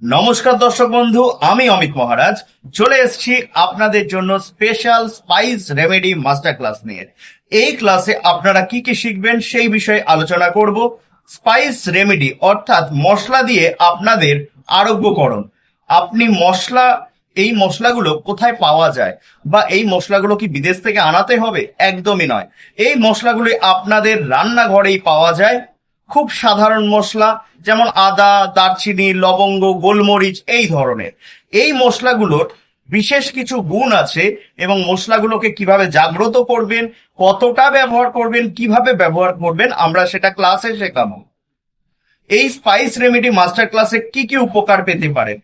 নমস্কার দর্শক বন্ধু, আমি অমিত মহারাজ চলে এসেছি আপনাদের জন্য special spice remedy master class নিয়ে। এই ক্লাসে আপনারা কি কি শিখবেন সেই বিষয়ে আলোচনা করব। স্পাইস রেমেডি অর্থাৎ মশলা দিয়ে আপনাদের আরোগ্যকরণ। আপনি এই মশলাগুলো কোথায় পাওয়া যায় বা এই মশলাগুলো কি বিদেশ থেকে আনাতে হবে? একদমই নয়। এই মশলাগুলো আপনাদের রান্নাঘরেই পাওয়া যায়। খুব সাধারণ মশলা, যেমন আদা, দারচিনি, লবঙ্গ, গোলমরিচ, এই ধরনের। এই মশলাগুলোর বিশেষ কিছু গুণ আছে এবং মশলাগুলোকে কিভাবে জাগ্রত করবেন, কতটা ব্যবহার করবেন, কিভাবে ব্যবহার করবেন, আমরা সেটা ক্লাসে শেখাবো। এই স্পাইস রেমেডি মাস্টার ক্লাসে কি কি উপকার পেতে পারেন?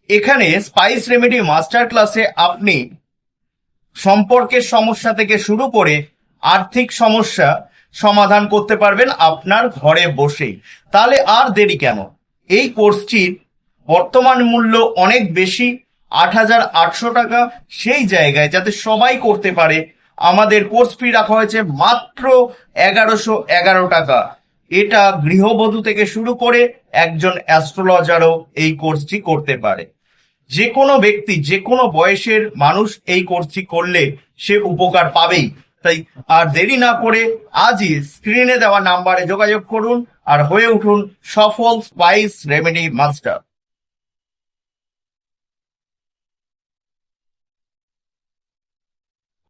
এখানে স্পাইস রেমেডি মাস্টার ক্লাসে আপনি সম্পর্কের সমস্যা থেকে শুরু করে আর্থিক সমস্যা সমাধান করতে পারবেন আপনার ঘরে বসেই। তাহলে আর দেরি কেন? এই কোর্সটির বর্তমান মূল্য অনেক বেশি, 8,800 টাকা। সেই জায়গায় যাতে সবাই করতে পারে, আমাদের কোর্স ফি রাখা হয়েছে মাত্র 1,111 টাকা। এটা গৃহবধূ থেকে শুরু করে একজন অ্যাস্ট্রোলজারও এই কোর্সটি করতে পারে। যে কোনো ব্যক্তি, যে কোনো বয়সের মানুষ এই কোর্সটি করলে সে উপকার পাবেই। তাই আর দেরি না করে আজই স্ক্রিনে দেওয়া নাম্বারে যোগাযোগ করুন আর হয়ে উঠুন সফল স্পাইস রেমেডি মাস্টার।